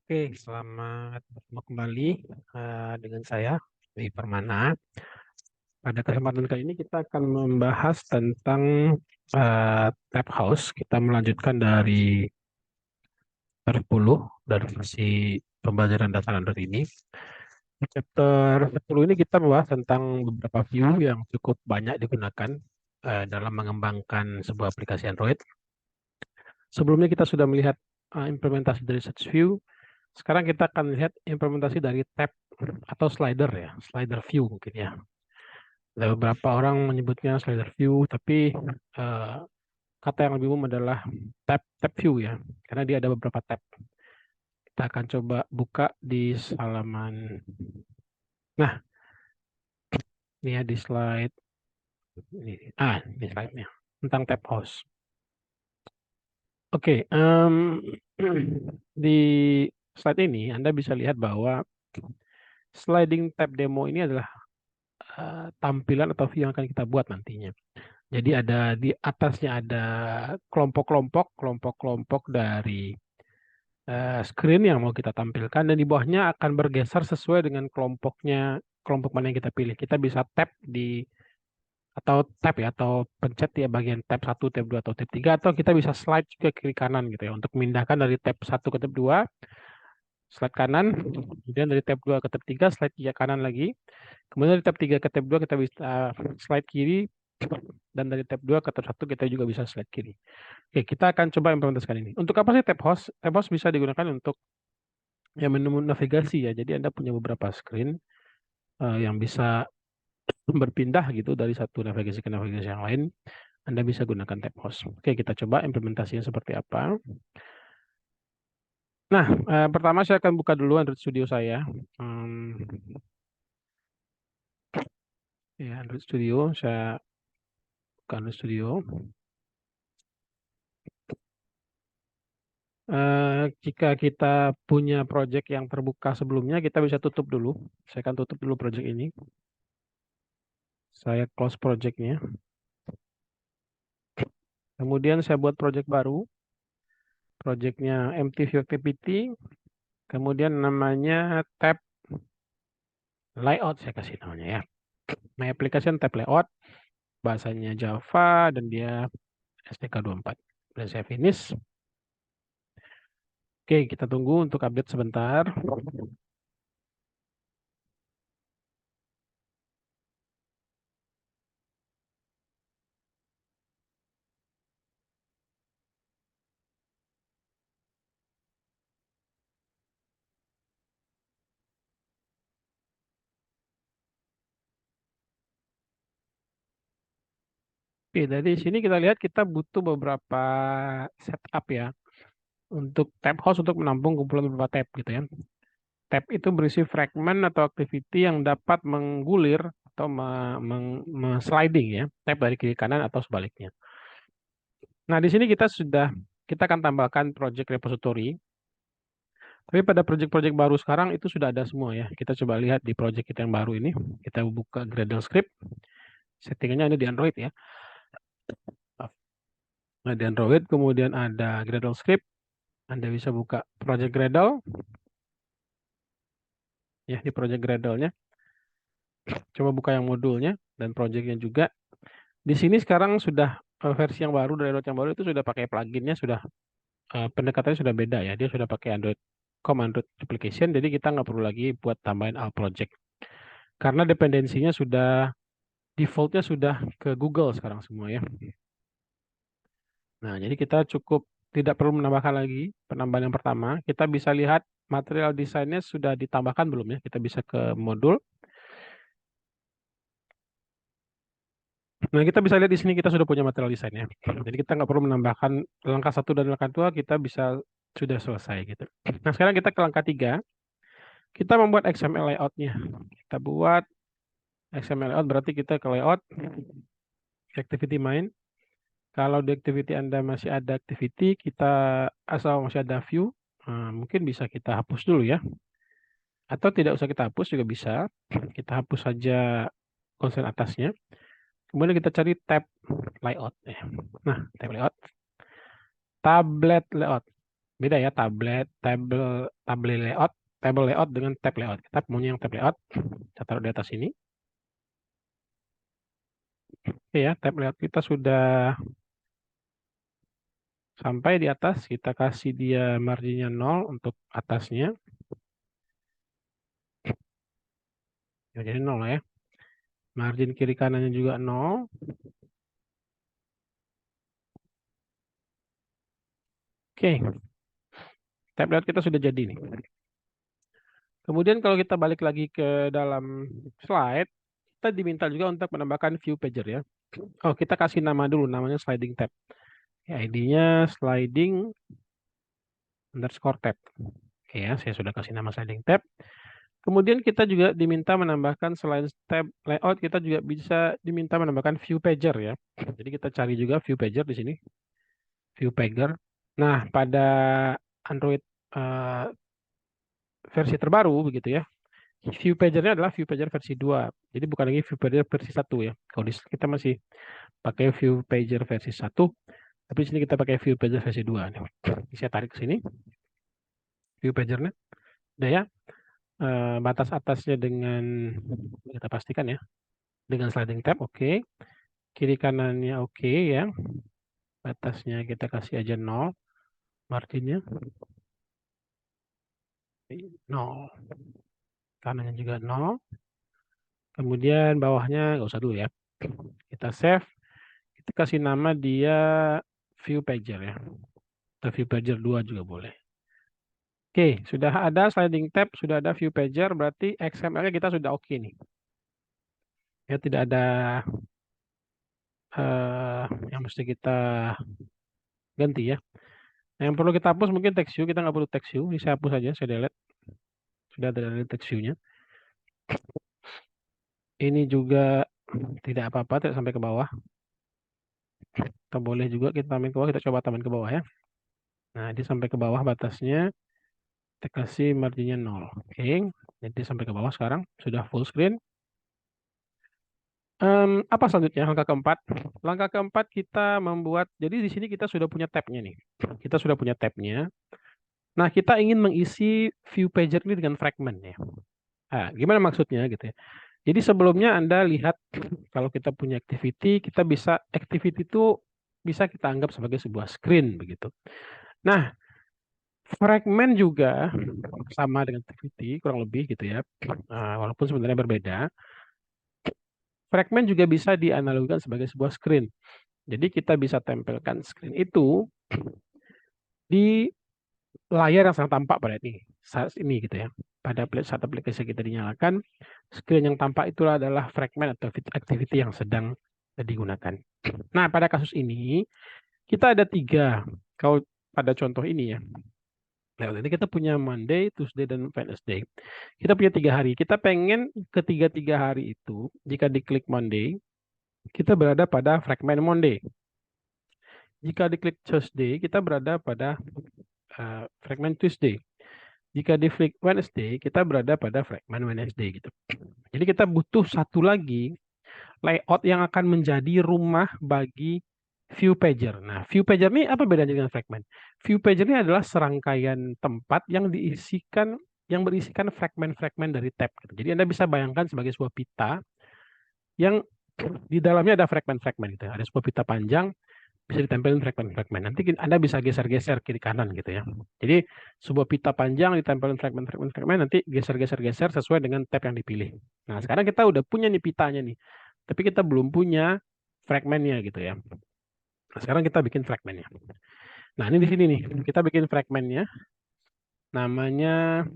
Oke, selamat bertemu kembali dengan saya, Dwi Permana. Pada kesempatan kali ini kita akan membahas tentang Tab House. Kita melanjutkan dari chapter 10 dari versi pembelajaran dasar Android ini. Di chapter 10 ini kita membahas tentang beberapa view yang cukup banyak digunakan dalam mengembangkan sebuah aplikasi Android. Sebelumnya kita sudah melihat implementasi dari such view. Sekarang kita akan lihat implementasi dari tab atau slider ya, slider view mungkin ya. Ada beberapa orang menyebutnya slider view, tapi eh, kata yang lebih umum adalah tab view ya, karena dia ada beberapa tab. Kita akan coba buka di halaman. Nah, ini ya di slide ini. Ini slide-nya tentang tab house. Oke, di slide ini Anda bisa lihat bahwa sliding tab demo ini adalah tampilan atau view yang akan kita buat nantinya. Jadi ada di atasnya ada kelompok-kelompok dari screen yang mau kita tampilkan, dan di bawahnya akan bergeser sesuai dengan kelompok mana yang kita pilih. Kita bisa tap di atau tap ya, atau pencet ya bagian tab 1, tab 2 atau tab 3, atau kita bisa slide juga kiri kanan gitu ya untuk memindahkan dari tab 1 ke tab 2, slide kanan, kemudian dari tab 2 ke tab 3 slide kiri kanan lagi. Kemudian dari tab 3 ke tab 2 kita bisa slide kiri, dan dari tab 2 ke tab 1 kita juga bisa slide kiri. Oke, kita akan coba implementasikan ini. Untuk apa sih tab host? Tab host bisa digunakan untuk ya menu navigasi ya. Jadi Anda punya beberapa screen yang bisa berpindah gitu dari satu navigasi ke navigasi yang lain. Anda bisa gunakan tab host. Oke, kita coba implementasinya seperti apa. Nah, pertama saya akan buka dulu Android Studio saya. Ya, Android Studio, saya buka Android Studio. Jika kita punya project yang terbuka sebelumnya, kita bisa tutup dulu. Saya akan tutup dulu project ini. Saya close projectnya. Kemudian saya buat project baru. Projectnya empty view activity. Kemudian namanya tab layout, saya kasih namanya ya. My application tab layout. Bahasanya Java dan dia STK24. Dan saya finish. Oke, kita tunggu untuk update sebentar. Oke, dari sini kita lihat kita butuh beberapa setup ya untuk tab host untuk menampung kumpulan beberapa tab gitu ya. Tab itu berisi fragment atau activity yang dapat menggulir atau sliding ya, tab dari kiri kanan atau sebaliknya. Nah, di sini kita akan tambahkan project repository. Tapi pada project-project baru sekarang itu sudah ada semua ya. Kita coba lihat di project kita yang baru ini. Kita buka Gradle script. Settingannya ada di Android ya. Nah, di Android kemudian ada Gradle script. Anda bisa buka project Gradle. Ya, di project Gradle-nya. Coba buka yang modulnya dan projectnya juga. Di sini sekarang sudah versi yang baru dari Android yang baru itu sudah pakai pluginnya, sudah pendekatannya sudah beda ya. Dia sudah pakai Android application, jadi kita nggak perlu lagi buat tambahin alt project. Karena dependensinya sudah defaultnya sudah ke Google sekarang semua ya. Nah, jadi kita cukup tidak perlu menambahkan lagi penambahan yang pertama. Kita bisa lihat material desainnya sudah ditambahkan belum ya. Kita bisa ke modul. Nah, kita bisa lihat di sini kita sudah punya material desainnya. Jadi kita nggak perlu menambahkan langkah 1 dan langkah 2, kita bisa sudah selesai gitu. Nah, sekarang kita ke langkah 3. Kita membuat XML layout-nya. Kita buat XML layout, berarti kita ke layout, activity main. Kalau di activity Anda masih ada activity, kita asal masih ada view, mungkin bisa kita hapus dulu ya. Atau tidak usah kita hapus juga bisa. Kita hapus saja konsen atasnya. Kemudian kita cari tab layout. Nah, tab layout. Tablet layout. Beda ya table layout dengan tab layout. Kita maunya yang tab layout. Kita taruh di atas ini. Oke ya, tab layout kita sudah sampai di atas. Kita kasih dia marginnya 0 untuk atasnya. Ya, jadi 0 ya. Margin kiri kanannya juga 0. Oke, tab layout kita sudah jadi nih. Kemudian kalau kita balik lagi ke dalam slide, kita diminta juga untuk menambahkan view pager ya. Oh, kita kasih nama dulu, namanya sliding tab. Ya, ID-nya sliding underscore tab. Oke ya, saya sudah kasih nama sliding tab. Kemudian kita juga diminta menambahkan selain tab layout, kita juga bisa diminta menambahkan view pager ya. Jadi kita cari juga view pager di sini, view pager. Nah, pada Android eh, versi terbaru begitu ya, view pagernya adalah view pager versi 2. Jadi bukan lagi view pager versi 1 ya. Kalau di kita masih pakai view pager versi 1, tapi di sini kita pakai view pager versi 2 nih. Saya tarik ke sini view pagernya. Udah ya. Batas atasnya dengan kita pastikan ya, dengan sliding tab oke. Kiri kanannya oke ya. Batasnya kita kasih aja 0, marginnya 0. Kanannya juga 0. Kemudian bawahnya nggak usah dulu ya. Kita save. Kita kasih nama dia view pager ya. Atau view pager 2 juga boleh. Oke, sudah ada sliding tab, sudah ada view pager, berarti XML-nya kita sudah oke nih. Ya, tidak ada yang mesti kita ganti ya. Nah, yang perlu kita hapus mungkin text view, kita nggak perlu text view. Ini saya hapus saja, saya delete. Sudah ada delete text view-nya. Ini juga tidak apa-apa, tidak sampai ke bawah. Kita boleh juga kita tambahin ke bawah, kita coba tambahin ke bawah ya. Nah, dia sampai ke bawah batasnya, kita kasih marginnya 0. Oke, jadi sampai ke bawah sekarang, sudah full screen. Apa selanjutnya? Langkah keempat. Langkah keempat kita membuat, jadi di sini kita sudah punya tab-nya nih. Kita sudah punya tab-nya. Nah, kita ingin mengisi view pager ini dengan fragment ya. Nah, gimana maksudnya gitu ya? Jadi sebelumnya Anda lihat kalau kita punya activity, kita bisa activity itu bisa kita anggap sebagai sebuah screen begitu. Nah, fragment juga sama dengan activity kurang lebih gitu ya. Walaupun sebenarnya berbeda, fragment juga bisa dianalogikan sebagai sebuah screen. Jadi kita bisa tempelkan screen itu di layar yang sedang tampak pada ini saat ini gitu ya. Pada saat aplikasi kita dinyalakan, screen yang tampak itulah adalah fragment atau activity yang sedang digunakan. Nah, pada kasus ini kita ada 3. Kalau pada contoh ini ya, nah, ini kita punya Monday, Tuesday, dan Wednesday. Kita punya 3 hari. Kita pengen ketiga-tiga hari itu, jika diklik Monday, kita berada pada fragment Monday. Jika diklik Tuesday, kita berada pada fragment Tuesday. Jika diklik Wednesday, kita berada pada fragment Wednesday gitu. Jadi kita butuh satu lagi layout yang akan menjadi rumah bagi view pager. Nah, view pager ini apa bedanya dengan fragment? View pager ini adalah serangkaian tempat yang berisikan fragment-fragment dari tab. Gitu. Jadi Anda bisa bayangkan sebagai sebuah pita yang di dalamnya ada fragment-fragment gitu. Ada sebuah pita panjang bisa ditempelin fragment-fragment. Nanti Anda bisa geser-geser kiri kanan gitu ya. Jadi sebuah pita panjang ditempelin fragment-fragment nanti geser-geser-geser sesuai dengan tab yang dipilih. Nah, sekarang kita udah punya nih pitanya nih. Tapi kita belum punya fragmentnya gitu ya. Nah, sekarang kita bikin fragmentnya. Nah, ini di sini nih. Kita bikin fragmentnya. Namanya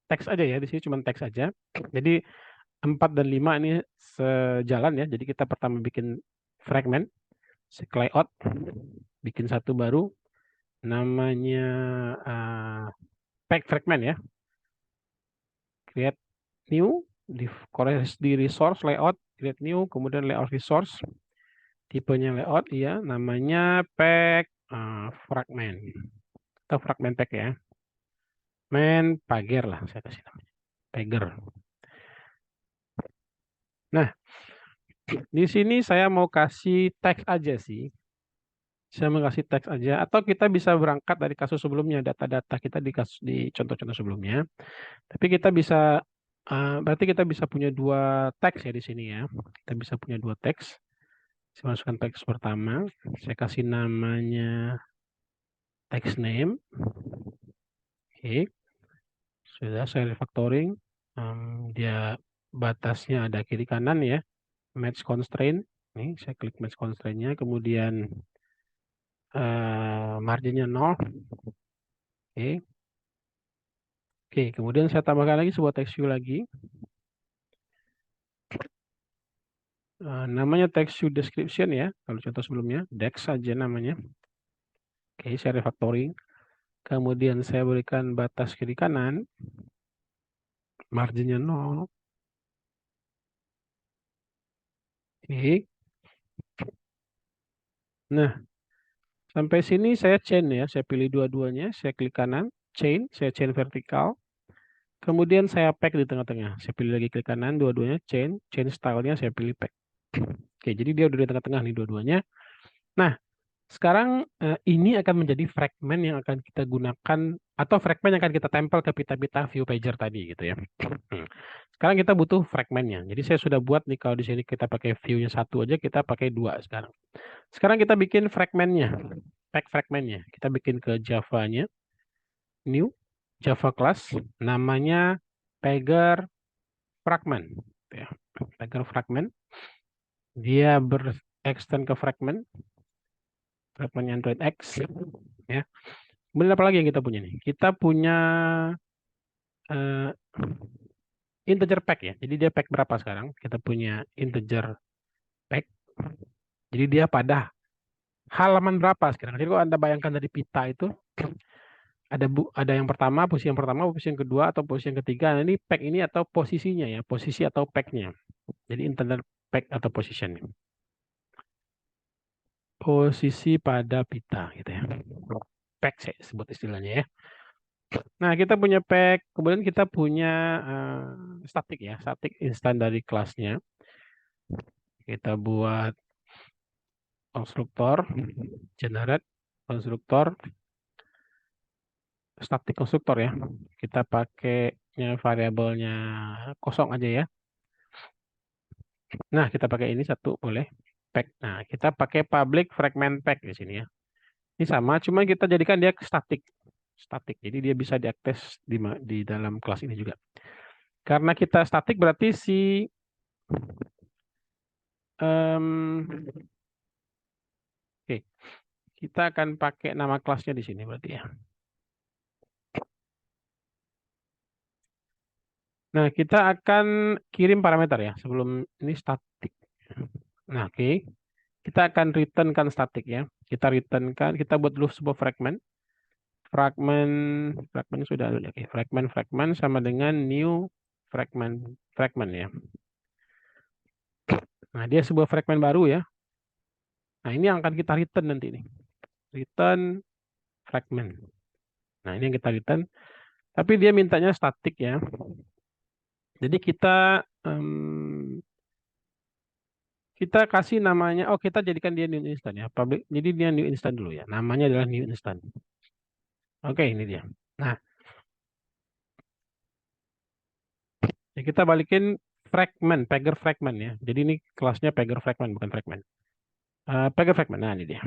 teks aja ya. Di sini cuma teks aja. Jadi 4 dan 5 ini sejalan ya. Jadi kita pertama bikin fragment. Layout. Bikin satu baru. Namanya pack fragment ya. Create new. Di resource layout. Create new. Kemudian layout resource. Tipenya layout ya. Namanya pack fragment. Atau fragment pack ya. Pager lah saya kasih namanya. Pager. Nah, di sini saya mau kasih teks aja sih. Saya mengasih teks aja, atau kita bisa berangkat dari kasus sebelumnya, data-data kita di kasus di contoh-contoh sebelumnya. Tapi kita bisa berarti kita bisa punya dua teks ya di sini ya. Kita bisa punya dua teks. Saya masukkan teks pertama, saya kasih namanya text name. Oke, sudah saya refactoring. Dia batasnya ada kiri kanan ya, match constraint. Nih, saya klik match constraint-nya, kemudian marginnya 0. Oke. Oke, kemudian saya tambahkan lagi sebuah text view lagi. Namanya text view description ya, kalau contoh sebelumnya, dex saja namanya. Oke, saya refactoring. Kemudian saya berikan batas kiri kanan, marginnya 0. Oke. Nah, sampai sini saya chain ya, saya pilih dua-duanya, saya klik kanan, chain, saya chain vertikal. Kemudian saya pack di tengah-tengah. Saya pilih lagi klik kanan, dua-duanya chain, chain style-nya saya pilih pack. Oke, jadi dia udah di tengah-tengah nih dua-duanya. Nah, sekarang ini akan menjadi fragment yang akan kita gunakan atau fragment yang akan kita tempel ke pita-pita view pager tadi gitu ya. Sekarang kita butuh fragmentnya. Jadi saya sudah buat nih kalau di sini kita pakai view-nya satu aja, kita pakai dua sekarang. Sekarang kita bikin fragmentnya, pack fragmentnya. Kita bikin ke Java-nya, new Java class, namanya pager fragment. Ya. Pager fragment, dia berextend ke fragment Android X. Ya. Kemudian apa lagi yang kita punya nih? Kita punya eh, integer pack ya. Jadi dia pack berapa sekarang? Kita punya integer pack. Jadi dia pada halaman berapa sekarang? Jadi kalau Anda bayangkan dari pita itu ada yang pertama, posisi yang kedua atau posisi yang ketiga. Nah, ini pack ini atau posisinya ya, posisi atau packnya. Jadi integer pack atau position. Posisi pada pita gitu ya. Pack saya sebut istilahnya ya. Nah, kita punya pack, kemudian kita punya static ya, static instan dari kelasnya. Kita buat konstruktor, generate konstruktor, static konstruktor ya. Kita pakainya variabelnya kosong aja ya. Nah, kita pakai ini satu boleh. Pack. Nah, kita pakai public fragment pack di sini ya. Ini sama, cuma kita jadikan dia static. Static. Jadi dia bisa diakses di dalam kelas ini juga. Karena kita static berarti oke, kita akan pakai nama kelasnya di sini berarti ya. Nah, kita akan kirim parameter ya sebelum ini static. Nah, oke. Kita akan returnkan static ya. Kita returnkan, kita buat dulu sebuah fragment. Fragment sudah ada. Oke, fragment sama dengan new fragment ya. Nah, dia sebuah fragment baru ya. Nah, ini yang akan kita return nanti nih. Return fragment. Nah, ini yang kita return. Tapi dia mintanya static ya. Jadi kita kasih namanya, kita jadikan dia new instant ya. Public, jadi dia new instant dulu ya. Namanya adalah new instant. Oke, ini dia. Nah, ya kita balikin pager fragment ya. Jadi ini kelasnya pager fragment, bukan fragment. Pager fragment, nah ini dia.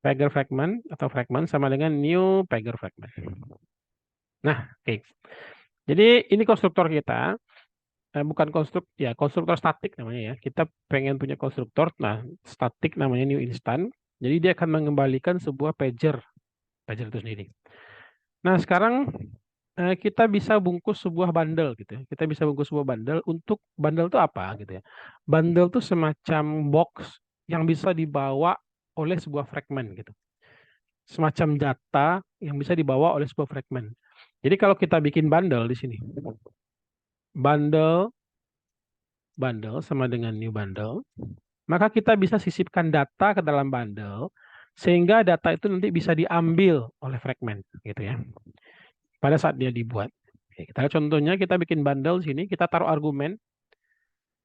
Pager fragment atau fragment sama dengan new pager fragment. Nah, oke. Jadi ini konstruktor kita. Bukan konstruktor statik namanya ya. Kita pengen punya konstruktor, nah statik namanya new instant. Jadi dia akan mengembalikan sebuah pager itu sendiri. Nah sekarang kita bisa bungkus sebuah bundle gitu ya. Kita bisa bungkus sebuah bundle. Untuk bundle itu apa gitu ya? Bundle itu semacam box yang bisa dibawa oleh sebuah fragment gitu. Semacam data yang bisa dibawa oleh sebuah fragment. Jadi kalau kita bikin bundle di sini, bundle sama dengan new bundle, maka kita bisa sisipkan data ke dalam bundle sehingga data itu nanti bisa diambil oleh fragment gitu ya. Pada saat dia dibuat. Oke, contohnya kita bikin bundle sini, kita taruh argumen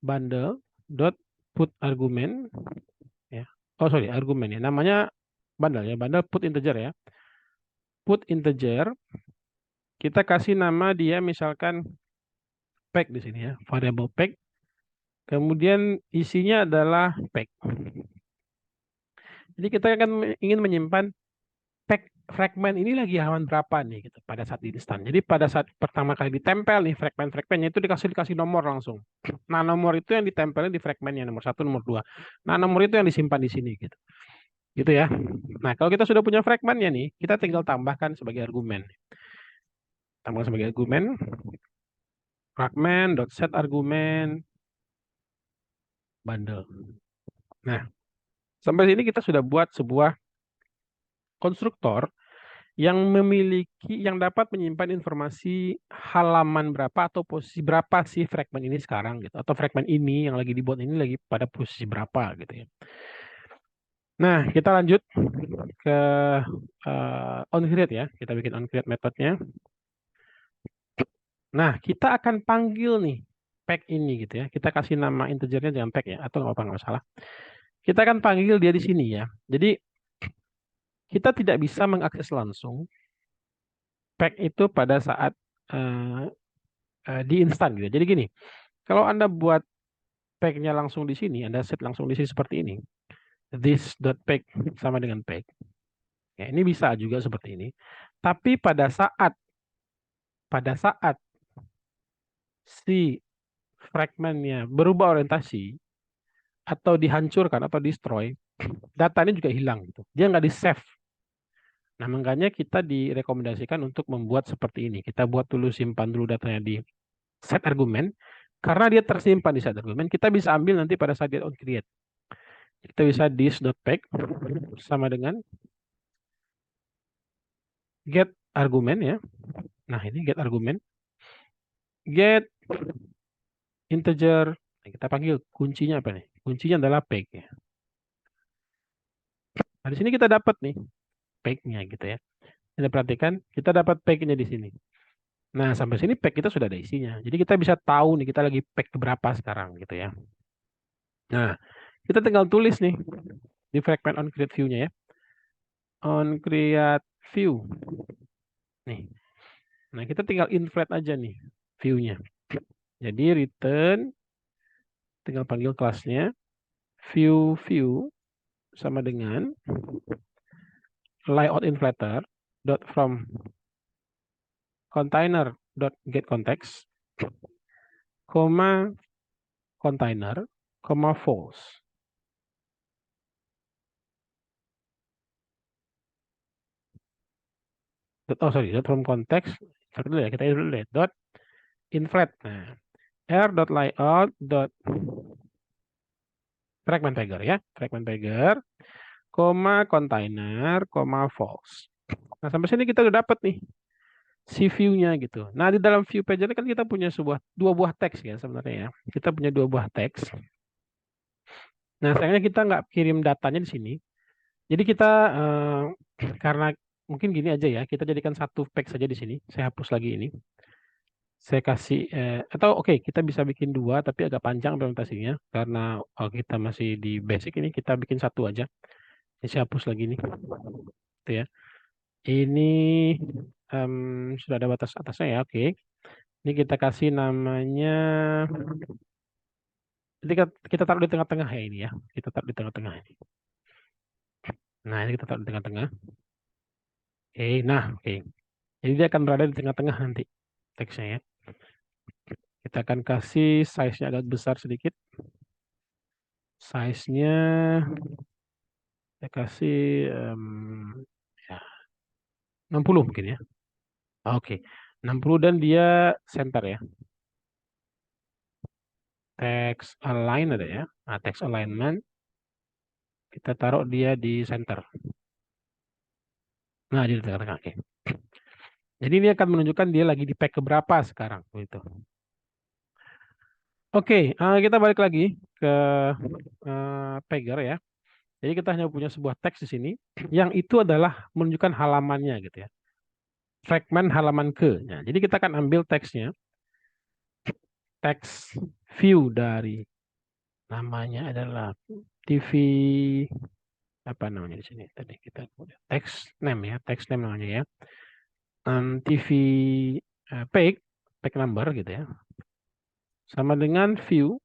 bundle dot put argumen ya. argumen ya. Namanya bundle ya, bundle put integer ya. Put integer, kita kasih nama dia misalkan pack di sini ya, variable pack. Kemudian isinya adalah pack. Jadi kita akan ingin menyimpan pack fragment ini lagi halaman berapa nih gitu pada saat instan. Jadi pada saat pertama kali ditempel nih fragment-fragmentnya itu dikasih nomor langsung. Nah, nomor itu yang ditempelin di fragmentnya nomor 1, nomor 2. Nah, nomor itu yang disimpan di sini gitu. Gitu ya. Nah, kalau kita sudah punya fragmentnya nih, kita tinggal tambahkan sebagai argumen. Tambahkan sebagai argumen fragment.set argumen bundle. Nah, sampai sini kita sudah buat sebuah konstruktor yang dapat menyimpan informasi halaman berapa atau posisi berapa sih fragment ini sekarang gitu, atau fragment ini yang lagi dibuat ini lagi pada posisi berapa gitu ya. Nah, kita lanjut ke onCreate ya. Kita bikin onCreate metodenya. Nah, kita akan panggil nih pack ini gitu ya. Kita kasih nama integernya dengan pack ya, atau nggak masalah. Kita akan panggil dia di sini ya. Jadi kita tidak bisa mengakses langsung pack itu pada saat di instan gitu. Jadi gini, kalau Anda buat pack-nya langsung di sini, Anda set langsung di sini seperti ini. This.pack sama dengan pack. Ya, ini bisa juga seperti ini. Tapi pada saat si fragmentnya berubah orientasi atau dihancurkan atau destroy, datanya juga hilang gitu. Dia nggak di-save. Nah, makanya kita direkomendasikan untuk membuat seperti ini. Kita buat dulu, simpan dulu datanya di set argumen. Karena dia tersimpan di set argumen, kita bisa ambil nanti pada saat dia on create. Kita bisa this.pack sama dengan get argumen ya. Nah, ini get argumen. Get integer. Nah, kita panggil kuncinya apa nih? Kuncinya adalah pack ya. Nah, di sini kita dapat nih pack-nya gitu ya. Kita perhatikan, kita dapat pack-nya di sini. Nah, sampai sini pack kita sudah ada isinya. Jadi kita bisa tahu nih kita lagi pack berapa sekarang gitu ya. Nah, kita tinggal tulis nih di fragment on create view-nya ya. On create view. Nih. Nah, kita tinggal inflate aja nih view-nya. Jadi return tinggal panggil kelasnya view sama dengan layout inflator dot from container dot get context koma container koma false. Dot from context dulu ya, kita dulu ya, dot inflate. Nah, r dot layout dot fragment tagger ya, fragment tagger koma container koma false. Nah, sampai sini kita udah dapat nih si view-nya gitu. Nah, di dalam view pager kan kita punya dua buah teks ya sebenarnya ya. Kita punya dua buah teks. Nah, sayangnya kita nggak kirim datanya di sini. Jadi kita karena mungkin gini aja ya, kita jadikan satu pack saja di sini. Saya hapus lagi ini. Saya kasih atau oke, kita bisa bikin dua tapi agak panjang implementasinya karena kita masih di basic ini, kita bikin satu aja. Ini saya hapus lagi nih. Gitu ya. Ini sudah ada batas atasnya ya, oke. Ini kita kasih namanya, jadi kita taruh di tengah-tengah ya ini ya. Kita taruh di tengah-tengah ini. Nah, ini kita taruh di tengah-tengah. Oke. Jadi dia akan berada di tengah-tengah nanti teksnya ya. Kita akan kasih size-nya agak besar sedikit. Size-nya saya kasih ya, 60 mungkin ya. Oke. 60 dan dia center ya. Text align ada ya. Nah, text alignment kita taruh dia di center. Nah, di tengah-tengah. Oke. Jadi ini akan menunjukkan dia lagi di pack keberapa sekarang gitu. Oke, kita balik lagi ke Pager ya. Jadi kita hanya punya sebuah teks di sini yang itu adalah menunjukkan halamannya gitu ya. Fragment halaman ke. Nah, jadi kita akan ambil teksnya. Teks view dari namanya adalah TV apa namanya di sini tadi kita text name ya, text name namanya ya. TV page number gitu ya. Sama dengan view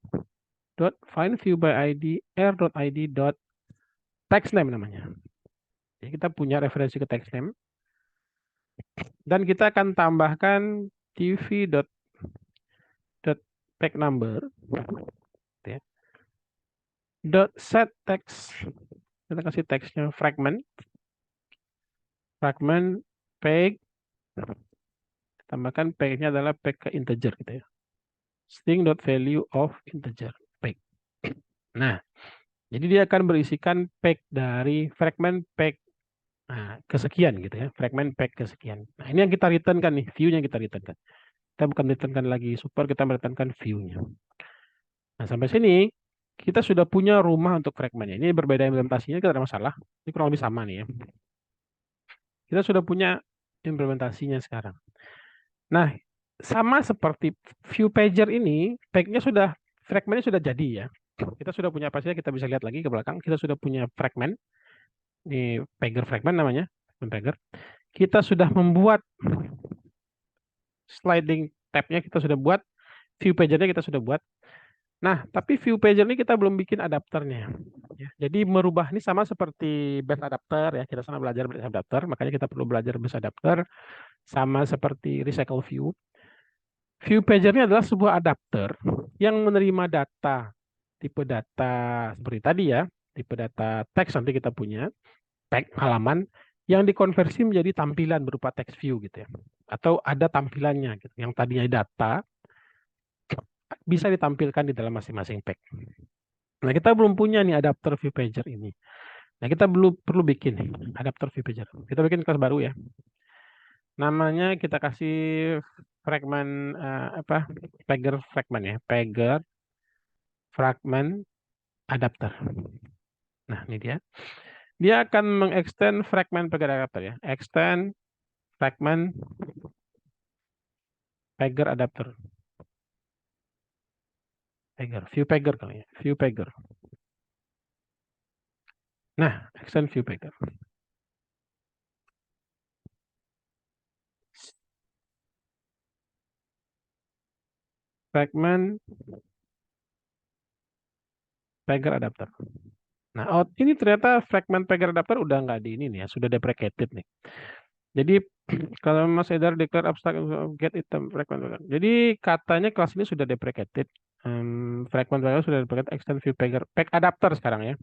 dot find view by ID r.id dot text name namanya. Jadi kita punya referensi ke text name dan kita akan tambahkan tv dot page number gitu ya. Dot set text, kita kasih teksnya fragment page, tambahkan page-nya adalah page ke integer gitu ya. String dot value of integer page. Nah, jadi dia akan berisikan page dari fragment page kesekian gitu ya, fragment page kesekian. Nah, ini yang kita return kan nih, view-nya kita return kan. Kita bukan return kan lagi super, kita mereturn view-nya. Nah, sampai sini kita sudah punya rumah untuk fragmentnya. Ini berbeda implementasinya, kita ada masalah. Ini kurang lebih sama nih ya. Kita sudah punya implementasinya sekarang. Nah, sama seperti view pager ini, tag-nya sudah, fragmentnya sudah jadi ya. Kita sudah punya apa saja, kita bisa lihat lagi ke belakang. Kita sudah punya fragment, ini pager fragment namanya, pager. Kita sudah membuat sliding tab-nya, kita sudah buat, view pager-nya kita sudah buat. Nah, tapi view pager ini kita belum bikin adapternya. Ya, jadi merubah ini sama seperti base adapter ya. Kita sana belajar base adapter, makanya kita perlu belajar base adapter. Sama seperti recycle view. View pager ini adalah sebuah adapter yang menerima data, tipe data seperti tadi ya, tipe data teks nanti kita punya, tag halaman, yang dikonversi menjadi tampilan berupa text view gitu ya. Atau ada tampilannya gitu. Yang tadinya data, bisa ditampilkan di dalam masing-masing page. Nah, kita belum punya nih adapter view pager ini. Nah, kita perlu bikin nih adapter view pager. Kita bikin kelas baru ya. Namanya kita kasih fragment pager fragment ya, pager fragment adapter. Nah, ini dia. Dia akan mengextend fragment pager adapter ya. Extend fragment pager adapter. Pager, view pager kali ya, view pager. Nah, extend view pager. Fragment pager adapter. Nah, ini ternyata fragment pager adapter udah nggak di ini nih ya, sudah deprecated nih. Jadi kalau Mas Edar declare abstract get item fragment pager. Jadi katanya kelas ini sudah deprecated. Fragment pager sudah deprecated, extend view pager, pack adapter sekarang ya.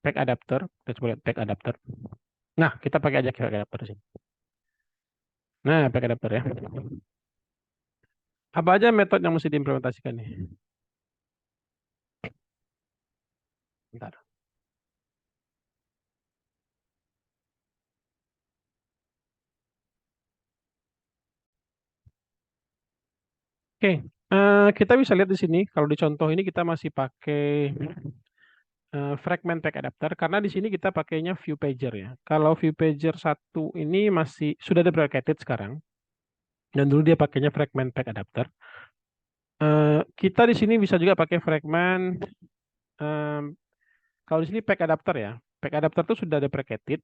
Pack adapter, kita coba lihat pack adapter. Nah, kita pakai aja pack adapter sini. Nah, pack adapter ya. Apa aja metode yang mesti diimplementasikan nih? Bentar. Oke, kita bisa lihat di sini. Kalau di contoh ini kita masih pakai fragment pack adapter karena di sini kita pakainya view pager ya. Kalau view pager 1 ini masih sudah deprecated sekarang. Dan dulu dia pakainya fragment pack adapter. Kita di sini bisa juga pakai fragment kalau di sini pack adapter ya. Pack adapter itu sudah deprecated.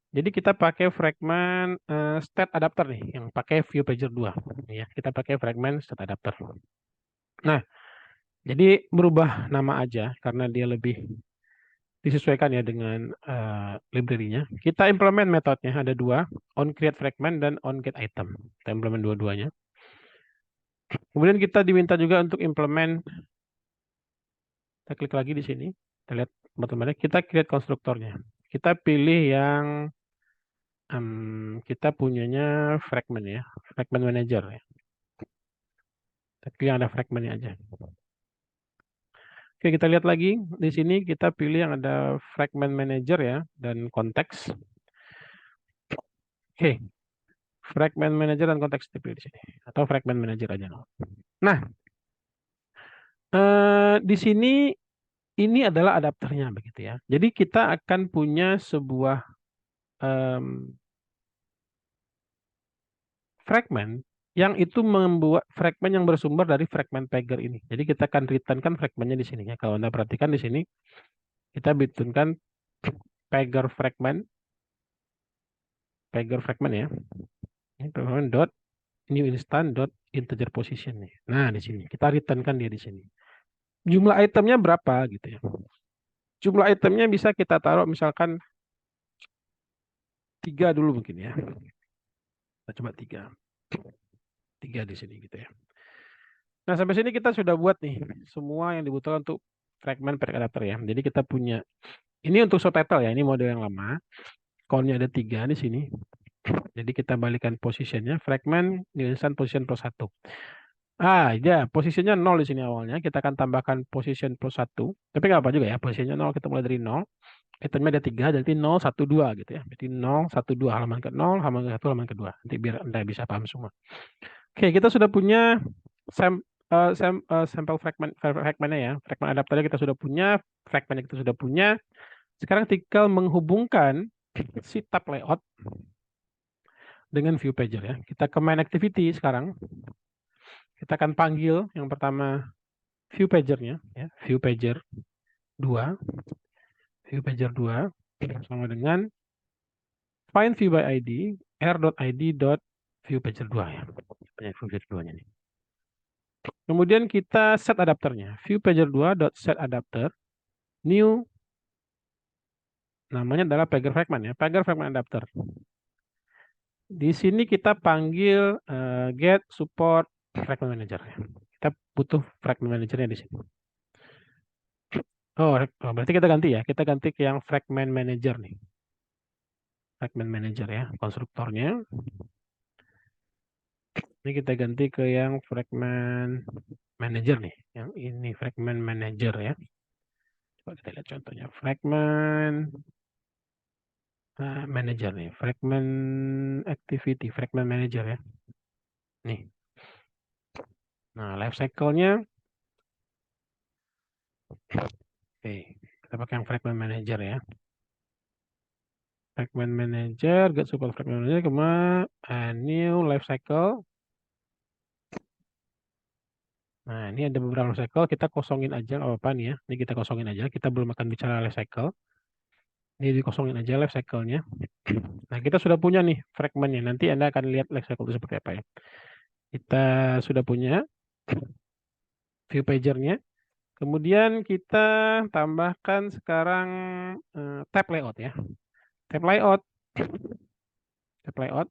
Jadi kita pakai fragment state adapter nih yang pakai view pager 2 ya. Kita pakai fragment state adapter. Nah, jadi berubah nama aja karena dia lebih disesuaikan ya dengan library-nya. Kita implement metodenya ada dua, on create fragment dan on get item. Kita implement dua-duanya. Kemudian kita diminta juga untuk implement, kita klik lagi di sini, kita lihat teman-teman, kita create konstruktornya. Kita pilih yang kita punyanya fragment ya, fragment manager ya. Kita pilih yang ada fragmentnya aja. Oke, kita lihat lagi di sini kita pilih yang ada fragment manager ya dan konteks. Oke, fragment manager dan konteks dipilih di sini atau fragment manager aja. Nah, di sini ini adalah adapternya begitu ya. Jadi kita akan punya sebuah fragment yang itu membuat fragment yang bersumber dari fragment pager ini. Jadi kita akan return kan fragmentnya di sini ya. Kalau Anda perhatikan di sini kita bikinkan pager fragment ya. Ini fragment dot new instance dot integer position nih. Nah, di sini kita return kan dia di sini. Jumlah itemnya berapa gitu ya. Jumlah itemnya bisa kita taruh misalkan 3 dulu mungkin ya. Kita coba 3. 3 di sini gitu ya. Nah, sampai sini kita sudah buat nih semua yang dibutuhkan untuk fragment per adapter ya. Jadi kita punya ini untuk subtitle ya, ini model yang lama. Count-nya ada 3 di sini. Jadi kita balikan positionnya, fragment new instance position plus 1. Ya, posisinya 0 di sini awalnya. Kita akan tambahkan position plus 1. Tapi nggak apa juga ya, posisinya 0 kita mulai dari 0. Itemnya ada 3, jadi 0, 1, 2 gitu ya. Jadi 0, 1, 2, halaman ke 0, halaman ke 1, halaman kedua. Nanti biar Anda bisa paham semua. Oke, kita sudah punya sampel fragmentnya ya. Fragment adapternya kita sudah punya, fragmentnya kita sudah punya. Sekarang tinggal menghubungkan si tab layout dengan view pager ya. Kita ke main activity sekarang. Kita akan panggil yang pertama view pagernya ya, view pager 2, view pager 2 sama dengan find view by ID r.id.view pager 2 ya. View pager 2-nya nih. Kemudian kita set adapternya. View pager 2.set adapter new namanya adalah pager fragment ya, pager fragment adapter. Di sini kita panggil get support fragment manager ya. Kita butuh fragment managernya di sini. Berarti kita ganti ya. Kita ganti ke yang fragment manager nih. Fragment manager ya, konstruktornya. Ini kita ganti ke yang fragment manager nih. Yang ini fragment manager ya. Coba kita lihat contohnya. Fragment manager nih. Fragment activity, fragment manager ya. Nih. Nah, life cycle-nya. Oke, kita pakai yang fragment manager ya. Fragment manager, get support fragment manager, kemudian new life cycle. Nah, ini ada beberapa life cycle, kita kosongin aja apa nih ya. Ini kita kosongin aja, kita belum akan bicara life cycle. Ini dikosongin aja life cycle-nya. Nah, kita sudah punya nih fragmentnya. Nanti Anda akan lihat life cycle itu seperti apa ya. Kita sudah punya view pager-nya. Kemudian kita tambahkan sekarang tab layout ya. Tab layout. Tab layout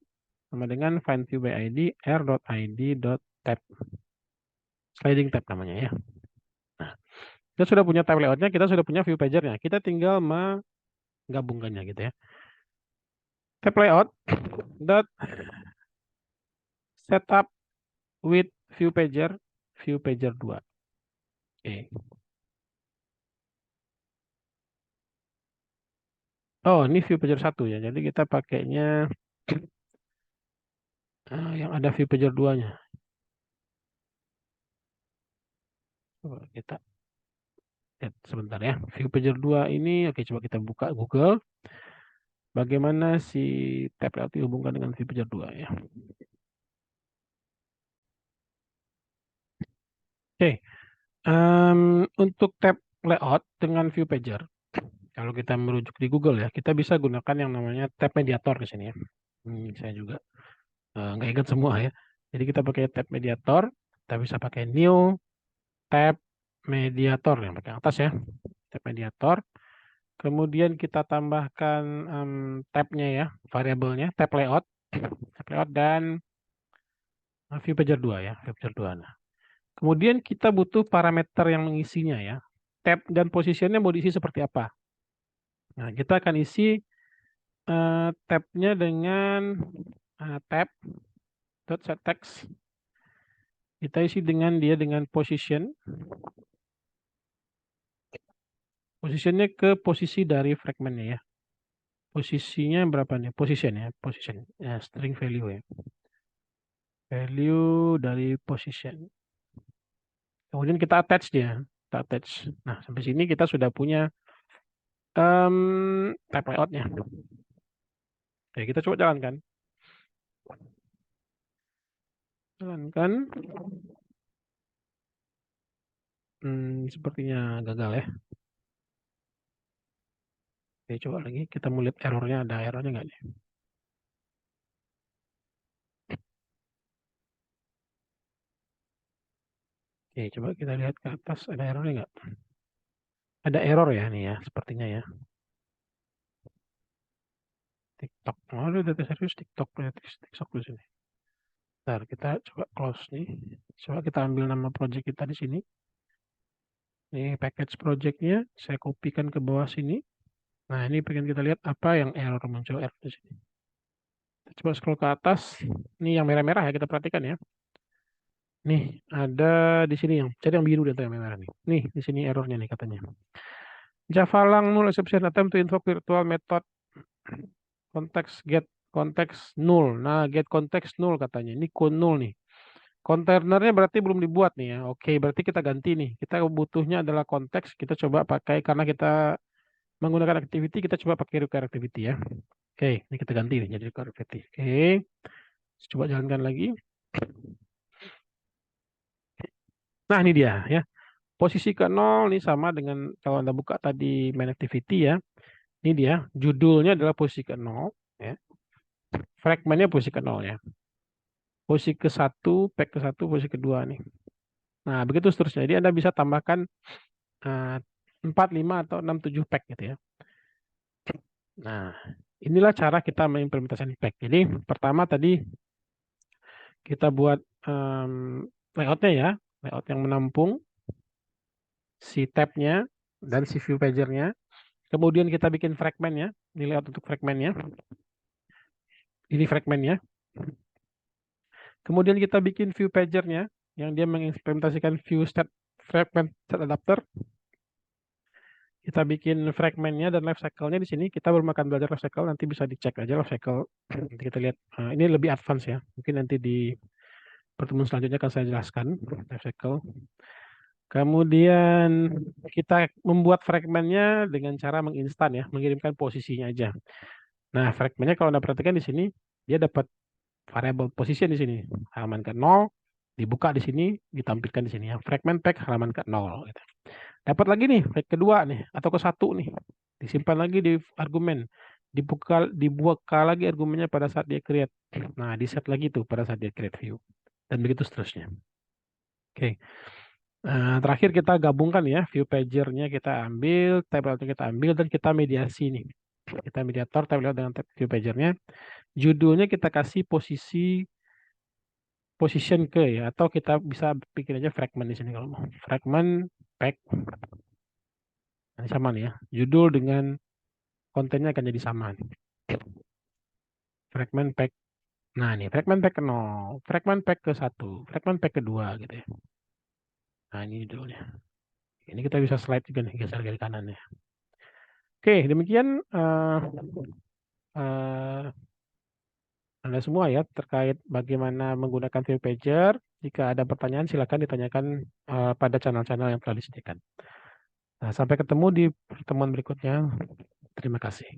sama dengan find view by ID r.id.tab. Sliding tab namanya ya. Nah, kita sudah punya tab layoutnya, kita sudah punya view pagernya. Kita tinggal menggabungkannya gitu ya. Tab layout dot setup with view pager 2. Oke. Oh, ini view pager 1 ya. Jadi kita pakainya yang ada view pager 2-nya. Coba kita lihat sebentar ya. View pager 2 ini, oke coba kita buka Google. Bagaimana si tab layout dihubungkan dengan view pager 2 ya. Oke, untuk tab layout dengan view pager, kalau kita merujuk di Google ya, kita bisa gunakan yang namanya tab mediator di sini ya. Saya juga nggak ingat semua ya. Jadi kita pakai tab mediator, kita bisa pakai new tab mediator yang pakai atas ya, tab mediator. Kemudian kita tambahkan tabnya ya, variabelnya, tab layout dan view pager 2 ya, view pager 2. Nah, kemudian kita butuh parameter yang mengisinya ya. Tab dan posisinya mau diisi seperti apa? Nah, kita akan isi tabnya dengan tab dot set text. Kita isi dengan dia dengan positionnya ke posisi dari fragmentnya ya. Posisinya berapa nih? Position ya, string value ya. Value dari position. Kemudian kita attach dia, kita attach. Nah, sampai sini kita sudah punya tab layoutnya. Oke, kita coba jalankan. Jalankan. Sepertinya gagal ya. Oke, coba lagi kita mau lihat errornya, ada errornya nggak nih? Oke, coba kita lihat ke atas, ada errornya nggak? Ada error ya nih ya, sepertinya ya. TikTok. Oh, ada data serius TikTok, TikTok di sini. Ntar kita coba close nih. Coba kita ambil nama project kita di sini. Ini package projectnya, saya kopikan ke bawah sini. Nah, ini pengen kita lihat apa yang error muncul error di sini. Kita coba scroll ke atas. Ini yang merah-merah ya, kita perhatikan ya. Nih, ada di sini yang cari yang biru dan yang merah nih. Nih, di sini errornya nih katanya. Java lang null exception attempt to invoke virtual method context get context null. Nah, get context null katanya. Ini null nih. Kontainernya berarti belum dibuat nih ya. Oke, berarti kita ganti nih. Kita butuhnya adalah konteks. Kita coba pakai karena kita menggunakan activity, kita coba pakai require activity ya. Oke, ini kita ganti nih jadi require activity. Oke, coba jalankan lagi. Nah, ini dia ya. Posisi ke 0 ini sama dengan kalau Anda buka tadi main activity ya. Ini dia, judulnya adalah posisi ke 0 ya. Fragmentnya posisi ke 0 ya. Posisi ke 1, pack ke 1, posisi kedua nih. Nah, begitu seterusnya. Jadi Anda bisa tambahkan 4, 5, atau 6, 7 pack gitu ya. Nah, inilah cara kita mengimplementasikan pack. Jadi, pertama tadi kita buat layoutnya ya. Layout yang menampung si tabnya dan si view pagernya. Kemudian kita bikin fragmentnya. Ini layout untuk fragmentnya. Ini fragmentnya. Kemudian kita bikin view pagernya yang dia mengimplementasikan view state fragment state adapter. Kita bikin fragmentnya dan life cycle-nya di sini. Kita belum akan belajar life cycle, nanti bisa dicek aja life cycle. Nanti kita lihat. Ini lebih advance ya. Mungkin nanti di pertemuan selanjutnya akan saya jelaskan life cycle. Kemudian kita membuat fragmentnya dengan cara menginstan ya, mengirimkan posisinya aja. Nah, fragmentnya kalau Anda perhatikan di sini, dia dapat variable position di sini. Halaman ke 0, dibuka di sini, ditampilkan di sini ya. Fragment pack halaman ke 0. Gitu. Dapat lagi nih, pack kedua nih, atau ke 1 nih. Disimpan lagi di argumen. Dibuka lagi argumennya pada saat dia create. Nah, di set lagi tuh pada saat dia create view. Dan begitu seterusnya. Oke. Terakhir kita gabungkan ya, view pagernya kita ambil, tab layoutnya kita ambil, dan kita mediasi nih. Kita mediator tab layout dengan tab view pagernya. Judulnya kita kasih position ke ya, atau kita bisa bikin aja fragment di sini kalau mau. Fragment pack. Ini sama nih ya. Judul dengan kontennya akan jadi sama nih. Fragment pack. Nah, nih fragment pack ke 0, fragment pack ke 1, fragment pack ke 2 gitu ya. Nah, ini judulnya. Ini kita bisa slide juga nih, geser kiri kanan ya. Oke, demikian Anda semua ya terkait bagaimana menggunakan view pager. Jika ada pertanyaan silakan ditanyakan pada channel-channel yang telah disediakan. Nah, sampai ketemu di pertemuan berikutnya. Terima kasih.